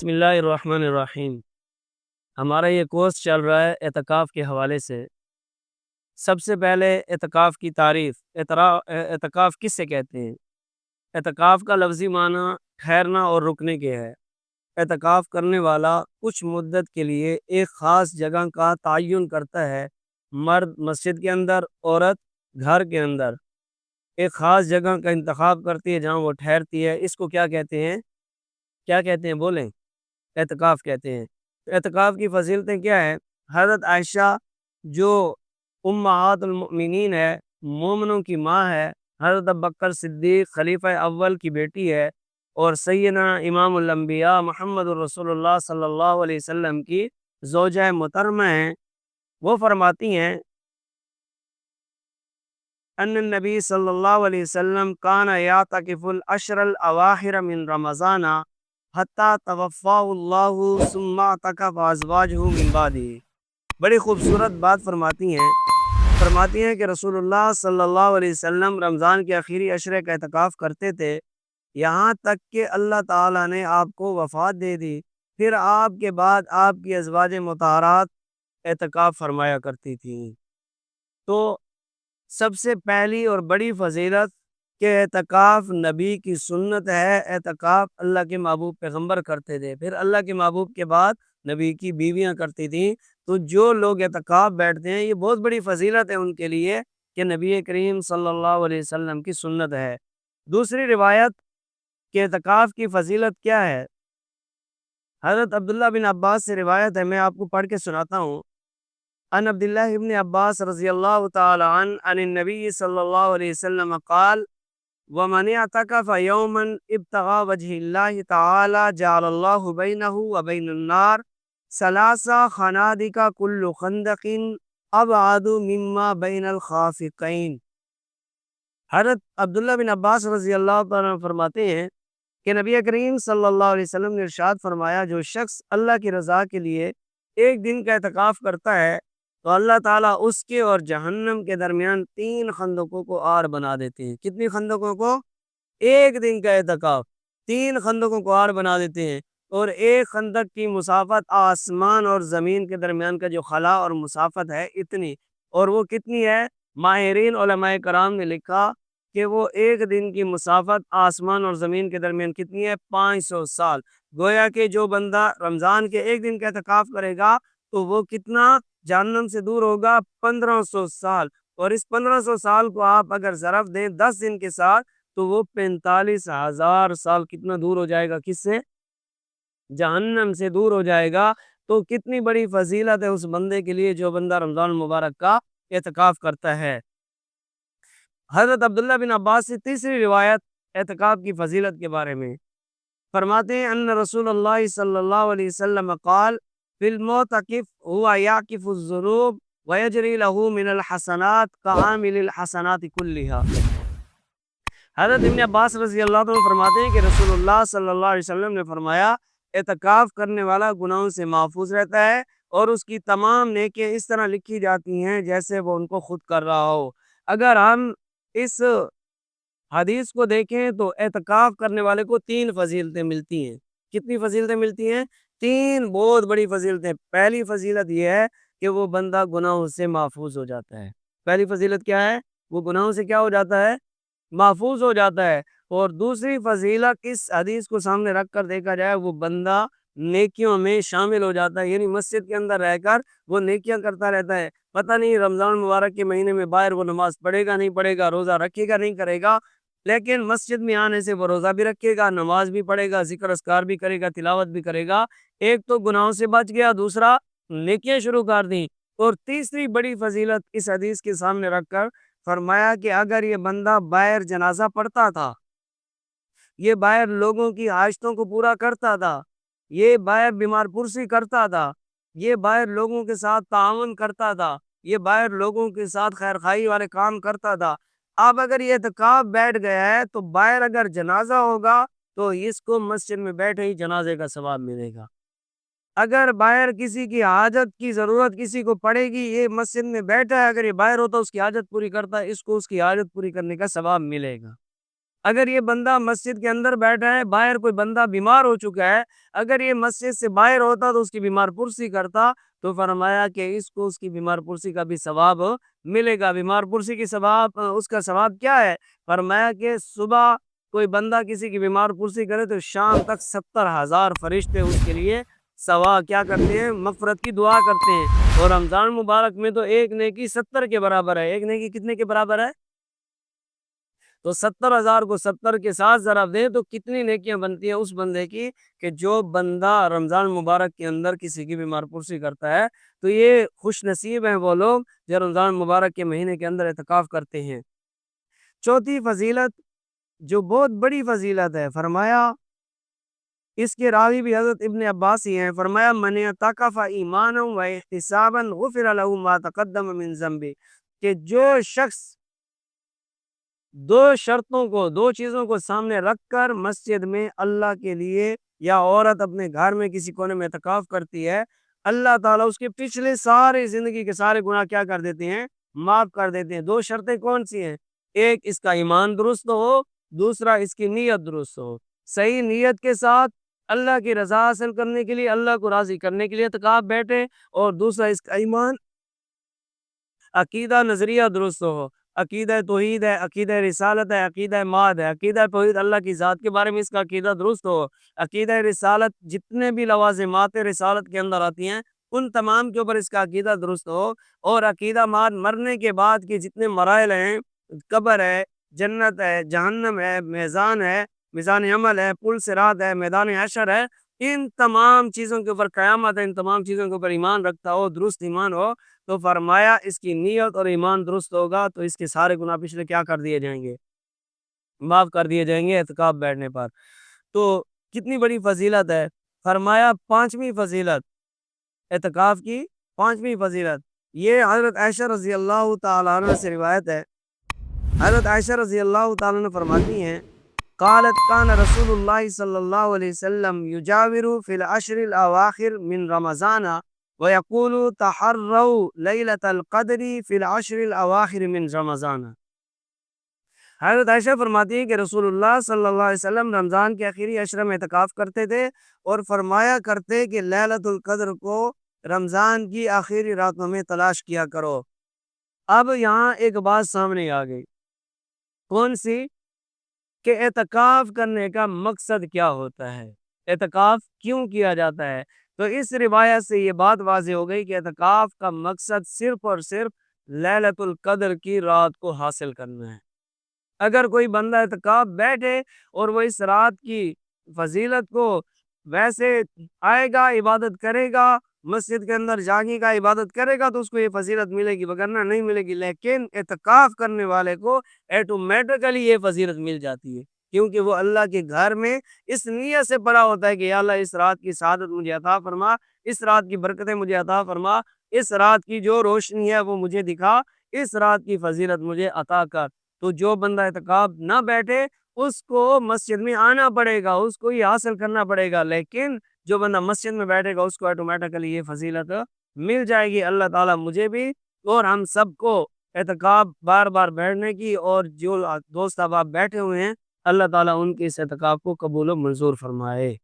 بسم اللہ الرحمن الرحیم۔ ہمارا یہ کورس چل رہا ہے اعتکاف کے حوالے سے۔ سب سے پہلے اعتکاف کی تعریف۔ اعتکاف کس سے کہتے ہیں؟ اعتکاف کا لفظی معنی ٹھہرنا اور رکنے کے ہے۔ اعتکاف کرنے والا کچھ مدت کے لیے ایک خاص جگہ کا تعین کرتا ہے۔ مرد مسجد کے اندر، عورت گھر کے اندر ایک خاص جگہ کا انتخاب کرتی ہے جہاں وہ ٹھہرتی ہے۔ اس کو کیا کہتے ہیں؟ کیا کہتے ہیں بولیں؟ اعتکاف کہتے ہیں۔ اعتکاف کی فضیلتیں کیا ہیں؟ حضرت عائشہ جو امہات المؤمنین ہے، مومنوں کی ماں ہے، حضرت ابوبکر صدیق خلیفہ اول کی بیٹی ہے، اور سیدنا امام الانبیاء محمد الرسول اللہ صلی اللہ علیہ وسلم کی زوجہ محترمہ ہیں۔ وہ فرماتی ہیں ان النبی صلی اللہ علیہ وسلم کان یعتکف العشر الاواخر من رمضان حتی توفاہ اللہ ثم اعتکف ازواجہ من بعدہ۔ بڑی خوبصورت بات فرماتی ہیں کہ رسول اللہ صلی اللہ علیہ وسلم رمضان کے آخری عشرے کا اعتکاف کرتے تھے، یہاں تک کہ اللہ تعالیٰ نے آپ کو وفات دے دی۔ پھر آپ کے بعد آپ کی ازواج مطہرات اعتکاف فرمایا کرتی تھیں۔ تو سب سے پہلی اور بڑی فضیلت کہ اعتکاف نبی کی سنت ہے۔ اعتکاف اللہ کے محبوب پیغمبر کرتے تھے، پھر اللہ کے محبوب کے بعد نبی کی بیویاں کرتی تھیں۔ تو جو لوگ اعتکاف بیٹھتے ہیں، یہ بہت بڑی فضیلت ہے ان کے لیے کہ نبی کریم صلی اللہ علیہ وسلم کی سنت ہے۔ دوسری روایت کہ اعتکاف کی فضیلت کیا ہے، حضرت عبداللہ بن عباس سے روایت ہے، میں آپ کو پڑھ کے سناتا ہوں۔ ان عبداللہ ابن عباس رضی اللہ تعالی عنہ عن النبی صلی اللہ علیہ وسلم قال ومن اعتکف یوما ابتغى وجہ اللہ تعالی جعل اللہ بینہ وبین النار ثلاث خنادق کل خندق ابعد مما بین الخافقین۔ حضرت عبداللہ بن عباس رضی اللہ تعالیٰ عنہ فرماتے ہیں کہ نبی کریم صلی اللہ علیہ وسلم نے ارشاد فرمایا، جو شخص اللہ کی رضا کے لیے ایک دن کا اعتکاف کرتا ہے تو اللہ تعالیٰ اس کے اور جہنم کے درمیان 3 خندقوں کو آر بنا دیتے ہیں۔ کتنی خندقوں کو؟ ایک دن کا اعتکاف 3 خندقوں کو آر بنا دیتے ہیں، اور ایک خندق کی مسافت آسمان اور زمین کے درمیان کا جو خلا اور مسافت ہے اتنی، اور وہ کتنی ہے؟ ماہرین علماء کرام نے لکھا کہ وہ ایک دن کی مسافت آسمان اور زمین کے درمیان کتنی ہے؟ 500 سال۔ گویا کہ جو بندہ رمضان کے ایک دن کا اعتکاف کرے گا تو وہ کتنا جہنم سے دور ہوگا؟ 1500 سال۔ اور اس 1500 سال کو آپ اگر ضرب دیں 10 دن کے ساتھ تو وہ 45,000 سال کتنا دور ہو جائے گا؟ کس سے؟ جہنم سے دور ہو جائے گا۔ تو کتنی بڑی فضیلت ہے اس بندے کے لیے جو بندہ رمضان المبارک کا اعتکاف کرتا ہے۔ حضرت عبداللہ بن عباس سے تیسری روایت اعتکاف کی فضیلت کے بارے میں فرماتے ہیں ان رسول اللہ صلی اللہ علیہ وسلم قال فی المعتکف هو یعکف الذنوب ویجری له من الحسنات کعامل الحسنات کلها۔ حضرت ابن عباس رضی اللہ عنہ فرماتے ہیں کہ رسول اللہ صلی اللہ علیہ وسلم نے فرمایا، اعتکاف کرنے والا گناہوں سے محفوظ رہتا ہے اور اس کی تمام نیکیاں اس طرح لکھی جاتی ہیں جیسے وہ ان کو خود کر رہا ہو۔ اگر ہم اس حدیث کو دیکھیں تو اعتکاف کرنے والے کو 3 فضیلتیں ملتی ہیں۔ کتنی فضیلتیں ملتی ہیں؟ 3 بہت بڑی فضیلتیں۔ پہلی فضیلت یہ ہے کہ وہ بندہ گناہوں سے محفوظ ہو جاتا ہے۔ پہلی فضیلت کیا ہے؟ وہ گناہوں سے کیا ہو جاتا ہے؟ محفوظ ہو جاتا ہے۔ اور دوسری فضیلت اس حدیث کو سامنے رکھ کر دیکھا جائے، وہ بندہ نیکیوں میں شامل ہو جاتا ہے، یعنی مسجد کے اندر رہ کر وہ نیکیاں کرتا رہتا ہے۔ پتہ نہیں رمضان مبارک کے مہینے میں باہر وہ نماز پڑھے گا نہیں پڑھے گا، روزہ رکھے گا نہیں کرے گا، لیکن مسجد میں آنے سے وہ روزہ بھی رکھے گا، نماز بھی پڑھے گا، ذکر اذکار بھی کرے گا، تلاوت بھی کرے گا۔ ایک تو گناہوں سے بچ گیا، دوسرا نیکیاں شروع کر دیں۔ اور تیسری بڑی فضیلت اس حدیث کے سامنے رکھ کر فرمایا کہ اگر یہ بندہ باہر جنازہ پڑھتا تھا، یہ باہر لوگوں کی حاجتوں کو پورا کرتا تھا، یہ باہر بیمار پرسی کرتا تھا، یہ باہر لوگوں کے ساتھ تعاون کرتا تھا، یہ باہر لوگوں کے ساتھ خیر خواہی والے کام کرتا تھا، اب اگر یہ اعتکاف بیٹھ گیا ہے تو باہر اگر جنازہ ہوگا تو اس کو مسجد میں بیٹھے ہی جنازے کا ثواب ملے گا۔ اگر باہر کسی کی حاجت کی ضرورت کسی کو پڑے گی، یہ مسجد میں بیٹھا ہے، اگر یہ باہر ہوتا اس کی حاجت پوری کرتا ہے، اس کو اس کی حاجت پوری کرنے کا ثواب ملے گا۔ اگر یہ بندہ مسجد کے اندر بیٹھا ہے، باہر کوئی بندہ بیمار ہو چکا ہے، اگر یہ مسجد سے باہر ہوتا تو اس کی بیمار پرسی کرتا، تو فرمایا کہ اس کو اس کی بیمار پرسی کا بھی ثواب ملے گا۔ بیمار پرسی کی ثواب، اس کا ثواب کیا ہے؟ فرمایا کہ صبح کوئی بندہ کسی کی بیمار پرسی کرے تو شام تک 70,000 فرشتے اس کے لیے ثواب کیا کرتے ہیں؟ مغفرت کی دعا کرتے ہیں۔ اور رمضان مبارک میں تو ایک نیکی 70 کے برابر ہے۔ ایک نیکی کتنے کے برابر ہے؟ تو 70,000 کو 70 کے ساتھ ضرب دیں تو کتنی نیکیاں بنتی ہیں اس بندے کی، کہ جو بندہ رمضان مبارک کے اندر کسی کی بیمار پرسی کرتا ہے۔ تو یہ خوش نصیب ہیں وہ لوگ جو رمضان مبارک کے مہینے کے اندر اعتکاف کرتے ہیں۔ چوتھی فضیلت جو بہت بڑی فضیلت ہے، فرمایا اس کے راوی بھی حضرت ابن عباس ہی ہیں، فرمایا من اعتکف ایمانا و احتسابا غفر له ما تقدم من ذنبه، کہ جو شخص دو شرطوں کو، دو چیزوں کو سامنے رکھ کر مسجد میں اللہ کے لیے، یا عورت اپنے گھر میں کسی کونے میں اعتکاف کرتی ہے، اللہ تعالیٰ اس کے پچھلے سارے زندگی کے سارے گناہ کیا کر دیتے ہیں؟ معاف کر دیتے ہیں۔ دو شرطیں کون سی ہیں؟ ایک اس کا ایمان درست ہو، دوسرا اس کی نیت درست ہو۔ صحیح نیت کے ساتھ اللہ کی رضا حاصل کرنے کے لیے، اللہ کو راضی کرنے کے لیے اعتکاف بیٹھے، اور دوسرا اس کا ایمان، عقیدہ نظریہ درست ہو، عقیدہ توحید ہے، عقیدہ رسالت ہے، عقیدہ ماد ہے، عقیدہ توحید اللہ کی ذات کے بارے میں اس کا عقیدہ درست ہو، عقیدہ رسالت جتنے بھی لوازمات رسالت کے اندر آتی ہیں ان تمام کے اوپر اس کا عقیدہ درست ہو، اور عقیدہ ماد مرنے کے بعد کے جتنے مراحل ہیں، قبر ہے، جنت ہے، جہنم ہے، میزان ہے، میزان عمل ہے، پل صراط ہے، میدان حشر ہے، ان تمام چیزوں کے اوپر قیامت ہے، ان تمام چیزوں کے اوپر ایمان رکھتا ہو، درست ایمان ہو، تو فرمایا اس کی نیت اور ایمان درست ہوگا تو اس کے سارے گناہ پچھلے کیا کر دیے جائیں گے؟ معاف کر دیے جائیں گے اعتکاف بیٹھنے پر۔ تو کتنی بڑی فضیلت ہے۔ فرمایا پانچویں فضیلت اعتکاف کی، پانچویں فضیلت یہ حضرت عائشہ رضی اللہ تعالیٰ عنہ سے روایت ہے۔ حضرت عائشہ رضی اللہ تعالیٰ عنہ فرماتی ہیں قالت کان رسول اللہ صلی اللہ علیہ وسلم یجاور فی العشر الاواخر من رمضان وَيَقُولُ تَحَرَّوْا لَيْلَةَ الْقَدْرِ فِي الْعَشْرِ الْأَوَاخِرِ مِنْ رَمَضَانَ۔ حضرت عائشہ فرماتی ہیں کہ رسول اللہ صلی اللہ علیہ وسلم رمضان کے آخری عشرہ میں اعتکاف کرتے تھے، اور فرمایا کرتے کہ لیلۃ القدر کو رمضان کی آخری راتوں میں تلاش کیا کرو۔ اب یہاں ایک بات سامنے آ گئی، کون سی؟ کہ اعتکاف کرنے کا مقصد کیا ہوتا ہے، اعتکاف کیوں کیا جاتا ہے؟ تو اس روایت سے یہ بات واضح ہو گئی کہ اعتکاف کا مقصد صرف اور صرف لیلۃ القدر کی رات کو حاصل کرنا ہے۔ اگر کوئی بندہ اعتکاف بیٹھے اور وہ اس رات کی فضیلت کو ویسے آئے گا، عبادت کرے گا، مسجد کے اندر جاگے گا، عبادت کرے گا، تو اس کو یہ فضیلت ملے گی، وگرنہ نہیں ملے گی۔ لیکن اعتکاف کرنے والے کو ایٹومیٹکلی یہ فضیلت مل جاتی ہے، کیونکہ وہ اللہ کے گھر میں اس نیت سے پڑا ہوتا ہے کہ یا اللہ اس رات کی سعادت مجھے عطا فرما، اس رات کی برکتیں مجھے عطا فرما، اس رات کی جو روشنی ہے وہ مجھے دکھا، اس رات کی فضیلت مجھے عطا کر۔ تو جو بندہ اعتکاف نہ بیٹھے اس کو مسجد میں آنا پڑے گا، اس کو یہ حاصل کرنا پڑے گا، لیکن جو بندہ مسجد میں بیٹھے گا اس کو آٹومیٹکلی یہ فضیلت مل جائے گی۔ اللہ تعالیٰ مجھے بھی اور ہم سب کو اعتکاف بار بار بیٹھنے کی، اور جو دوست احباب بیٹھے ہوئے ہیں اللہ تعالیٰ ان کے اس اعتکاف کو قبول و منظور فرمائے۔